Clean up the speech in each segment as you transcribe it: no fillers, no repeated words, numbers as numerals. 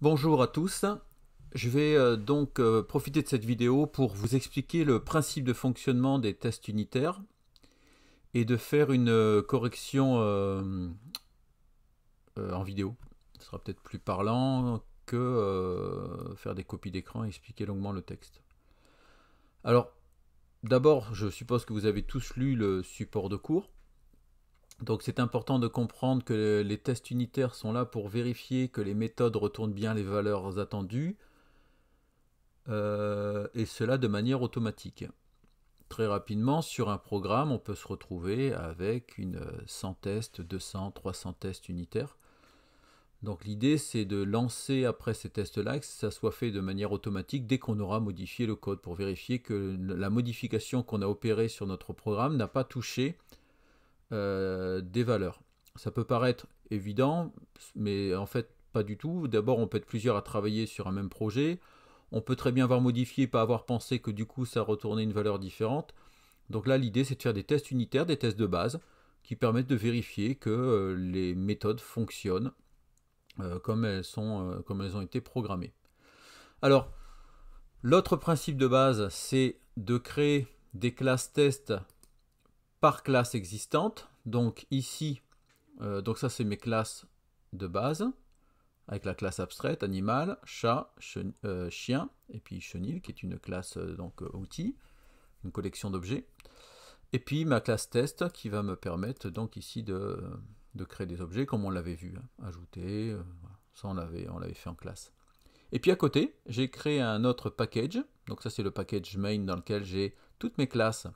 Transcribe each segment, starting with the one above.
Bonjour à tous, je vais profiter de cette vidéo pour vous expliquer le principe de fonctionnement des tests unitaires et de faire une correction en vidéo. Ce sera peut-être plus parlant que faire des copies d'écran et expliquer longuement le texte. Alors, d'abord, je suppose que vous avez tous lu le support de cours. Donc c'est important de comprendre que les tests unitaires sont là pour vérifier que les méthodes retournent bien les valeurs attendues, et cela de manière automatique. Très rapidement, sur un programme, on peut se retrouver avec 100 tests, 200, 300 tests unitaires. Donc l'idée, c'est de lancer après ces tests-là, que ça soit fait de manière automatique dès qu'on aura modifié le code, pour vérifier que la modification qu'on a opérée sur notre programme n'a pas touché des valeurs. Ça peut paraître évident, mais en fait pas du tout. D'abord, on peut être plusieurs à travailler sur un même projet. On peut très bien avoir modifié, pas avoir pensé que du coup ça retournait une valeur différente. Donc là, l'idée, c'est de faire des tests unitaires, des tests de base, qui permettent de vérifier que les méthodes fonctionnent comme elles ont été programmées. Alors, l'autre principe de base, c'est de créer des classes tests par classe existante. Donc ici, donc ça c'est mes classes de base, avec la classe abstraite, animal, chat, chien, et puis chenille, qui est une classe outil, une collection d'objets. Et puis ma classe test qui va me permettre donc ici de créer des objets comme on l'avait vu, ajouter, ça on l'avait fait en classe. Et puis à côté, j'ai créé un autre package, donc ça c'est le package main dans lequel j'ai toutes mes classes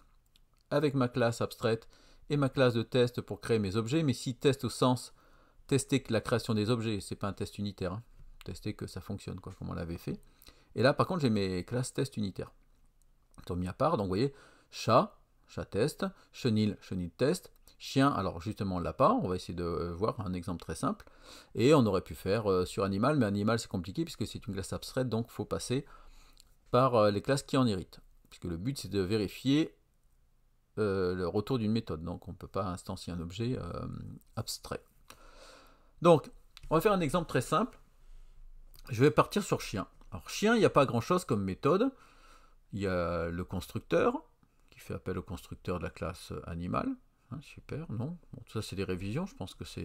avec ma classe abstraite et ma classe de test pour créer mes objets, mais si test au sens tester la création des objets, c'est pas un test unitaire, hein. Tester que ça fonctionne quoi, comme on l'avait fait. Et là par contre j'ai mes classes test unitaires. Ils sont mis à part, donc vous voyez, chat, chat test, chenille, chenille test, chien, alors justement on l'a pas, on va essayer de voir un exemple très simple, et on aurait pu faire sur animal, mais animal c'est compliqué puisque c'est une classe abstraite, donc il faut passer par les classes qui en héritent, puisque le but c'est de vérifier le retour d'une méthode, donc on ne peut pas instancier un objet abstrait. Donc, on va faire un exemple très simple. Je vais partir sur chien. Alors chien, il n'y a pas grand-chose comme méthode. Il y a le constructeur, qui fait appel au constructeur de la classe animal. Hein, super, non. Bon, ça c'est des révisions, je pense que ça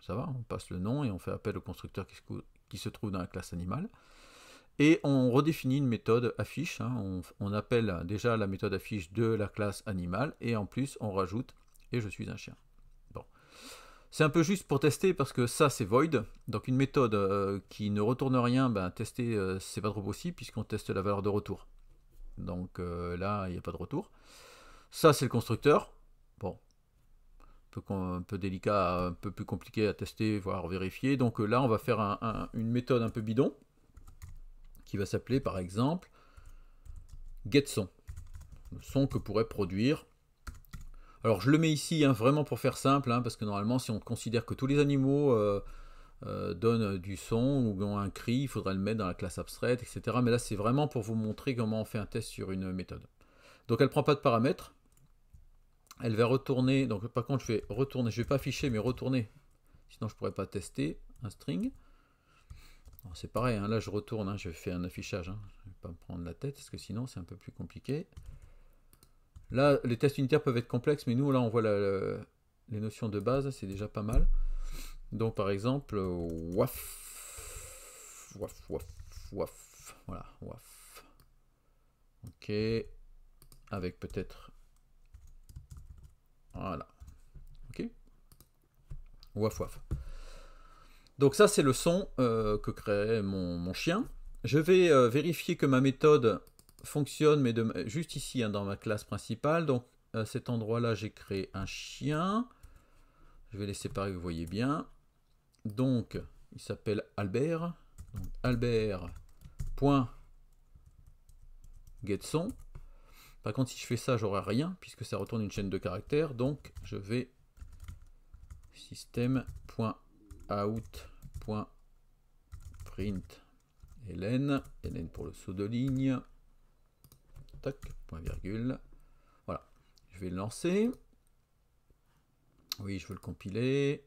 va. On passe le nom et on fait appel au constructeur qui se trouve dans la classe animal. Et on redéfinit une méthode affiche, hein. On appelle déjà la méthode affiche de la classe animal, et en plus on rajoute « et je suis un chien ». Bon. C'est un peu juste pour tester parce que ça c'est void, donc une méthode qui ne retourne rien, ben, tester c'est pas trop possible puisqu'on teste la valeur de retour. Donc là il n'y a pas de retour. Ça c'est le constructeur, bon, un peu délicat, un peu plus compliqué à tester, voire vérifier. Donc là on va faire une méthode un peu bidon, qui va s'appeler par exemple getSon, le son que pourrait produire. Alors je le mets ici vraiment pour faire simple, parce que normalement si on considère que tous les animaux donnent du son ou ont un cri, il faudrait le mettre dans la classe abstraite, etc. Mais là c'est vraiment pour vous montrer comment on fait un test sur une méthode. Donc elle ne prend pas de paramètres, elle va retourner, donc par contre je vais retourner, je ne vais pas afficher mais retourner, sinon je ne pourrais pas tester un string. C'est pareil, là je retourne, je fais un affichage, je ne vais pas me prendre la tête parce que sinon c'est un peu plus compliqué. Là les tests unitaires peuvent être complexes, mais nous là on voit les notions de base, c'est déjà pas mal. Donc par exemple, waf, waf, waf, waf, voilà, waf. Ok, avec peut-être, voilà, ok, waf, waf. Donc ça c'est le son que crée mon chien. Je vais vérifier que ma méthode fonctionne, mais juste ici dans ma classe principale. Donc à cet endroit là j'ai créé un chien. Je vais les séparer, vous voyez bien. Donc il s'appelle Albert. Donc Albert.getSon. Par contre si je fais ça j'aurai rien puisque ça retourne une chaîne de caractères. Donc je vais system.out.print Hélène pour le saut de ligne, tac, point virgule, voilà, je vais le lancer, oui je veux le compiler,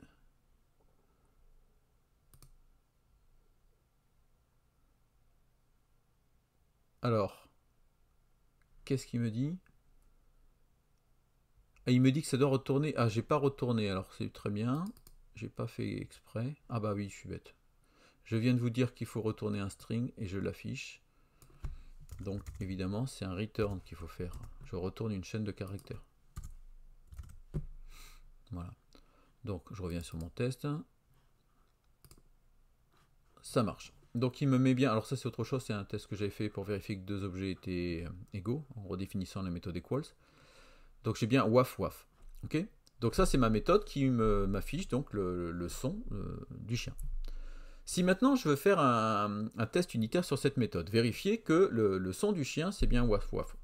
Alors, qu'est-ce qu'il me dit? Ah, il me dit que ça doit retourner. Ah, j'ai pas retourné, alors c'est très bien. J'ai pas fait exprès. Ah bah oui, je suis bête. Je viens de vous dire qu'il faut retourner un string et je l'affiche. Donc évidemment, c'est un return qu'il faut faire. Je retourne une chaîne de caractères. Voilà. Donc je reviens sur mon test. Ça marche. Donc il me met bien. Alors ça c'est autre chose, c'est un test que j'avais fait pour vérifier que deux objets étaient égaux en redéfinissant la méthode equals. Donc j'ai bien waf waf. Ok. Donc ça c'est ma méthode qui m'affiche donc le son du chien. Si maintenant je veux faire un test unitaire sur cette méthode, vérifier que le son du chien c'est bien waf waf,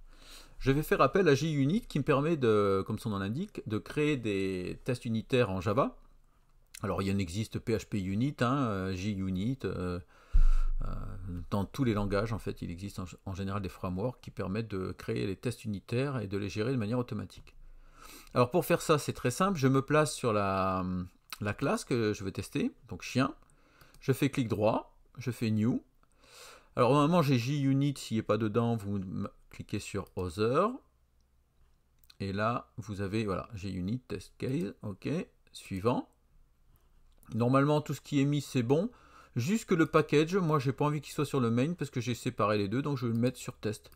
je vais faire appel à JUnit qui me permet de, comme son nom l'indique, de créer des tests unitaires en Java. Alors il en existe PHP Unit, hein, JUnit, dans tous les langages en fait il existe en général des frameworks qui permettent de créer les tests unitaires et de les gérer de manière automatique. Alors pour faire ça c'est très simple, je me place sur la classe que je veux tester, donc chien. Je fais clic droit, je fais New. Alors normalement j'ai JUnit, s'il n'est pas dedans, vous cliquez sur Other. Et là, vous avez, voilà, JUnit, test case, ok, suivant. Normalement, tout ce qui est mis, c'est bon. Jusque le package, moi j'ai pas envie qu'il soit sur le main parce que j'ai séparé les deux, donc je vais le mettre sur test.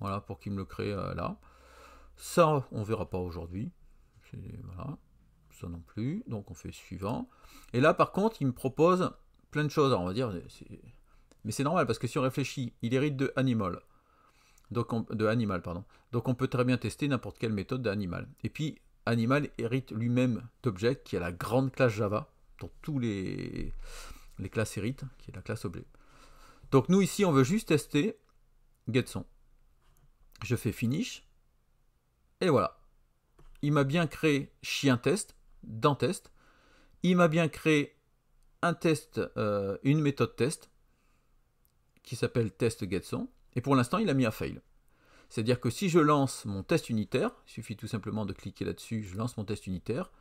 Voilà, pour qu'il me le crée là. Ça, on verra pas aujourd'hui. Voilà. Ça non plus, donc on fait suivant. Et là par contre il me propose plein de choses, alors on va dire, mais c'est normal parce que si on réfléchit, il hérite de animal, donc animal pardon, donc on peut très bien tester n'importe quelle méthode d'animal. Et puis animal hérite lui-même d'object qui est la grande classe Java, dont tous les classes héritent, qui est la classe objet. Donc nous ici on veut juste tester getSon. Je fais finish, et voilà. Il m'a bien créé chien test dans test. Il m'a bien créé un test, une méthode test qui s'appelle test getSon. Et pour l'instant, il a mis un fail. C'est-à-dire que si je lance mon test unitaire, il suffit tout simplement de cliquer là-dessus, je lance mon test unitaire,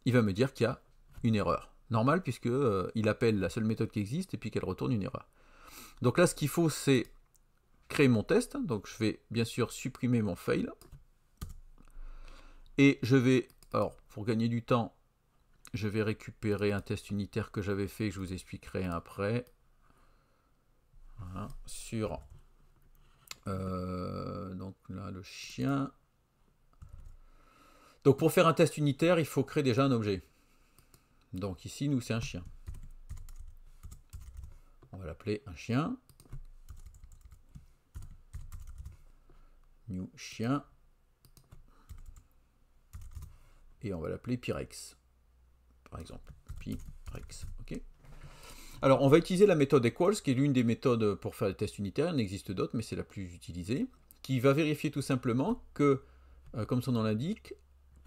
il va me dire qu'il y a une erreur. Normal puisque il appelle la seule méthode qui existe et puis qu'elle retourne une erreur. Donc là, ce qu'il faut, c'est créer mon test. Donc je vais bien sûr supprimer mon fail. Et je vais, alors pour gagner du temps, je vais récupérer un test unitaire que j'avais fait, que je vous expliquerai après. Voilà, sur donc là le chien. Donc pour faire un test unitaire, il faut créer déjà un objet. Donc ici, nous, c'est un chien. On va l'appeler un chien. New chien. Et on va l'appeler Pyrex, par exemple. Pyrex, ok. Alors, on va utiliser la méthode equals, qui est l'une des méthodes pour faire les tests unitaires. Il existe d'autres, mais c'est la plus utilisée. Qui va vérifier tout simplement que, comme son nom l'indique,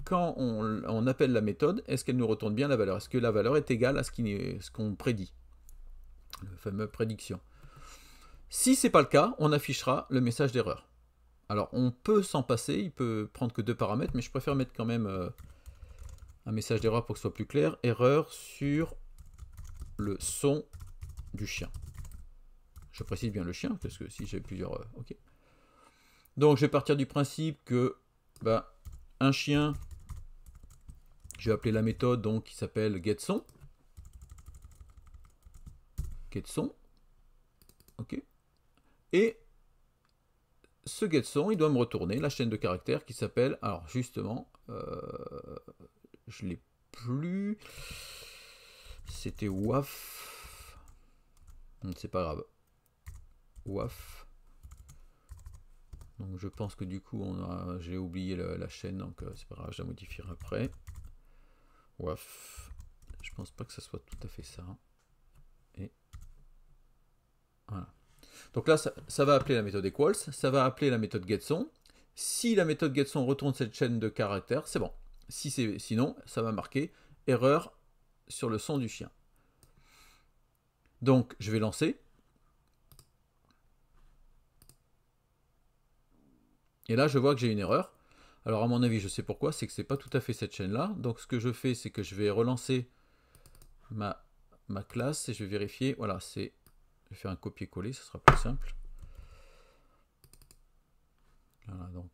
quand on appelle la méthode, est-ce qu'elle nous retourne bien la valeur? Est-ce que la valeur est égale à ce qu'on prédit? Le fameux prédiction. Si ce n'est pas le cas, on affichera le message d'erreur. Alors, on peut s'en passer, il peut prendre que 2 paramètres, mais je préfère mettre quand même un message d'erreur pour que ce soit plus clair. Erreur sur le son du chien. Je précise bien le chien, parce que si j'ai plusieurs... ok. Donc, je vais partir du principe que un chien, je vais appeler la méthode donc, qui s'appelle getSon. getSon. Ok. Et ce getSon, il doit me retourner la chaîne de caractères qui s'appelle, alors justement, je ne l'ai plus, c'était waf, c'est pas grave, waf, donc je pense que du coup j'ai oublié la chaîne, donc c'est pas grave, je la modifierai après, waf, je pense pas que ça soit tout à fait ça, et voilà. Donc là, ça va appeler la méthode equals, ça va appeler la méthode getSon. Si la méthode getSon retourne cette chaîne de caractères, c'est bon. Sinon, ça va marquer erreur sur le son du chien. Donc, je vais lancer. Et là, je vois que j'ai une erreur. Alors, à mon avis, je sais pourquoi, c'est que ce n'est pas tout à fait cette chaîne-là. Donc, ce que je fais, c'est que je vais relancer ma classe et je vais vérifier. Voilà, je vais faire un copier-coller, ce sera plus simple. Voilà, donc.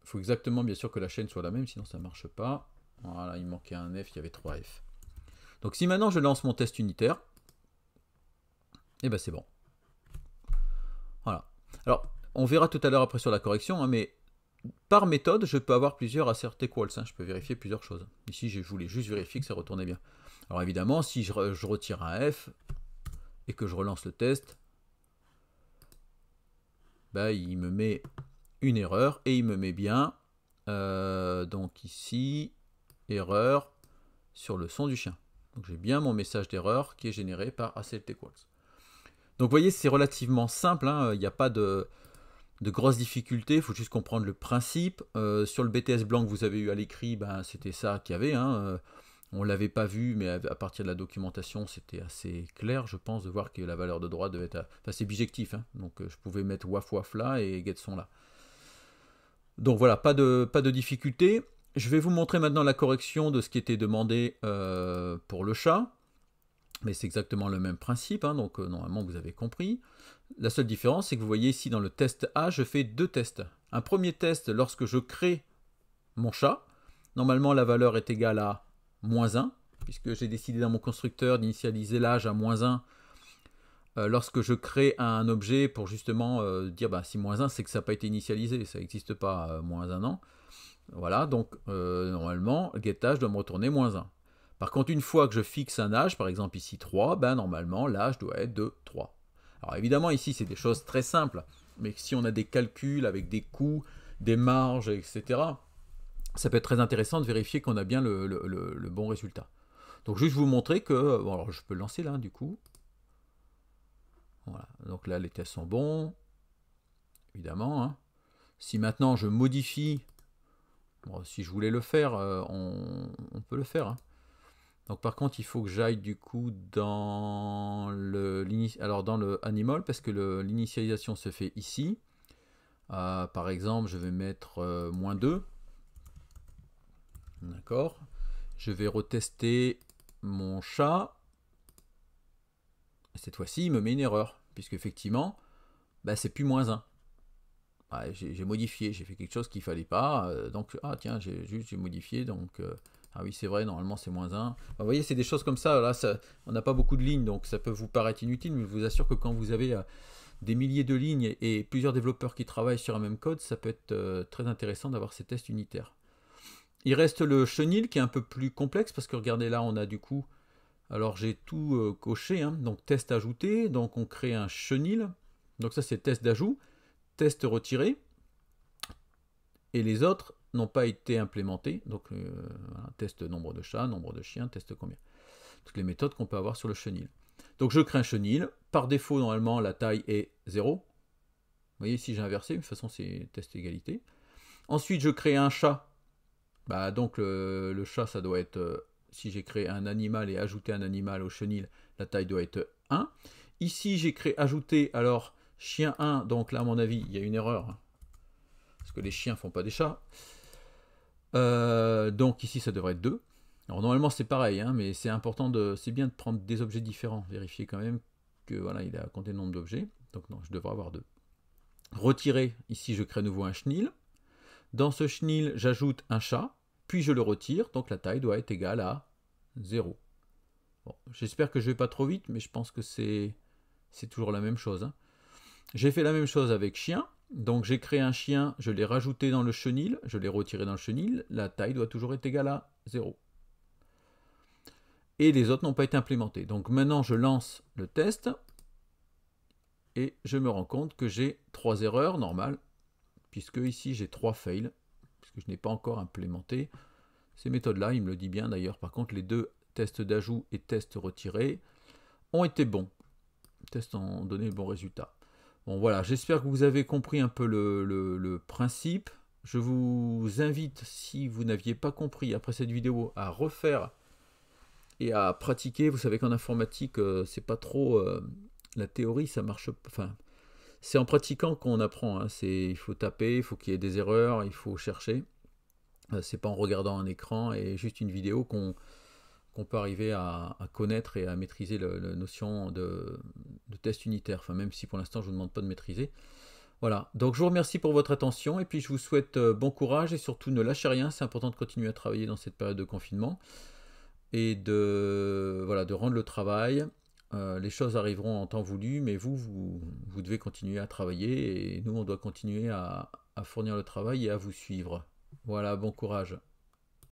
Il faut exactement, bien sûr, que la chaîne soit la même, sinon ça ne marche pas. Voilà, il manquait un F, il y avait 3 F. Donc si maintenant je lance mon test unitaire, et ben c'est bon. Voilà. Alors, on verra tout à l'heure après sur la correction, hein, mais par méthode, je peux avoir plusieurs assert equals. Hein, je peux vérifier plusieurs choses. Ici, je voulais juste vérifier que ça retournait bien. Alors évidemment, si je retire un F et que je relance le test, bah, il me met une erreur et il me met bien, donc ici, erreur sur le son du chien. Donc j'ai bien mon message d'erreur qui est généré par assert equals. Donc vous voyez, c'est relativement simple, hein, il n'y a pas de grosses difficultés, il faut juste comprendre le principe. Sur le BTS blanc que vous avez eu à l'écrit, ben, c'était ça qu'il y avait. Hein. On ne l'avait pas vu, mais à partir de la documentation, c'était assez clair, je pense, de voir que la valeur de droite devait être... Enfin, c'est bijectif, hein. Donc je pouvais mettre waf waf là et get son là. Donc voilà, pas de difficulté. Je vais vous montrer maintenant la correction de ce qui était demandé pour le chat. Mais c'est exactement le même principe, hein, donc normalement vous avez compris. La seule différence, c'est que vous voyez ici dans le test A, je fais deux tests. Un premier test lorsque je crée mon chat. Normalement, la valeur est égale à -1, puisque j'ai décidé dans mon constructeur d'initialiser l'âge à -1 lorsque je crée un objet pour justement dire bah, si -1, c'est que ça n'a pas été initialisé, ça n'existe pas -1 an. Voilà, donc normalement, getAge doit me retourner -1. Par contre, une fois que je fixe un âge, par exemple ici 3, ben normalement l'âge doit être de 3. Alors évidemment ici c'est des choses très simples, mais si on a des calculs avec des coûts, des marges, etc., ça peut être très intéressant de vérifier qu'on a bien le bon résultat. Donc juste vous montrer que, bon alors je peux le lancer là du coup. Voilà, donc là les tests sont bons, évidemment. Hein. Si maintenant je modifie, bon, si je voulais le faire, on peut le faire. Hein. Donc par contre, il faut que j'aille du coup dans le animal parce que l'initialisation se fait ici. Par exemple, je vais mettre -2. D'accord. Je vais retester mon chat. Cette fois-ci, il me met une erreur puisque effectivement, bah, c'est plus -1. J'ai modifié, j'ai fait quelque chose qu'il fallait pas. Donc tiens, j'ai modifié donc. Ah oui, c'est vrai, normalement c'est -1. Vous voyez, c'est des choses comme ça. Là, on n'a pas beaucoup de lignes, donc ça peut vous paraître inutile, mais je vous assure que quand vous avez des milliers de lignes et plusieurs développeurs qui travaillent sur un même code, ça peut être très intéressant d'avoir ces tests unitaires. Il reste le chenil qui est un peu plus complexe, parce que regardez là, on a du coup... Alors j'ai tout coché, hein, donc test ajouté, donc on crée un chenil. Donc ça c'est test d'ajout, test retiré, et les autres n'ont pas été implémentés. Donc voilà, test nombre de chats, nombre de chiens, test combien. Toutes les méthodes qu'on peut avoir sur le chenil. Donc je crée un chenil. Par défaut, normalement, la taille est 0. Vous voyez, si j'ai inversé, de toute façon, c'est test égalité. Ensuite, je crée un chat. Bah, donc le chat, ça doit être... si j'ai créé un animal et ajouté un animal au chenil, la taille doit être 1. Ici, j'ai créé ajouter, alors, chien 1. Donc là, à mon avis, il y a une erreur. Parce que les chiens font pas des chats. Donc ici, ça devrait être 2. Alors normalement, c'est pareil, hein, mais c'est important c'est bien de prendre des objets différents. Vérifier quand même que voilà, il a compté le nombre d'objets. Donc non, je devrais avoir 2. Retirer, ici, je crée à nouveau un chenil. Dans ce chenil, j'ajoute un chat, puis je le retire. Donc la taille doit être égale à 0. Bon, j'espère que je ne vais pas trop vite, mais je pense que c'est toujours la même chose. Hein. J'ai fait la même chose avec chien. Donc j'ai créé un chien, je l'ai rajouté dans le chenil, je l'ai retiré dans le chenil, la taille doit toujours être égale à 0. Et les autres n'ont pas été implémentés. Donc maintenant je lance le test et je me rends compte que j'ai 3 erreurs normales, puisque ici j'ai 3 fails, puisque je n'ai pas encore implémenté ces méthodes-là, il me le dit bien d'ailleurs. Par contre les deux tests d'ajout et tests retirés ont été bons. Les tests ont donné le bon résultat. Bon voilà, j'espère que vous avez compris un peu le principe. Je vous invite, si vous n'aviez pas compris après cette vidéo, à refaire et à pratiquer. Vous savez qu'en informatique, c'est pas trop... la théorie, ça marche... Enfin, c'est en pratiquant qu'on apprend. Hein. Il faut taper, il faut qu'il y ait des erreurs, il faut chercher. C'est pas en regardant un écran et juste une vidéo qu'on qu'on peut arriver à connaître et à maîtriser la notion de test unitaire, enfin, même si pour l'instant je ne vous demande pas de maîtriser. Voilà, donc je vous remercie pour votre attention et puis je vous souhaite bon courage et surtout ne lâchez rien, c'est important de continuer à travailler dans cette période de confinement et voilà, de rendre le travail. Les choses arriveront en temps voulu, mais vous devez continuer à travailler et nous on doit continuer à fournir le travail et à vous suivre. Voilà, bon courage.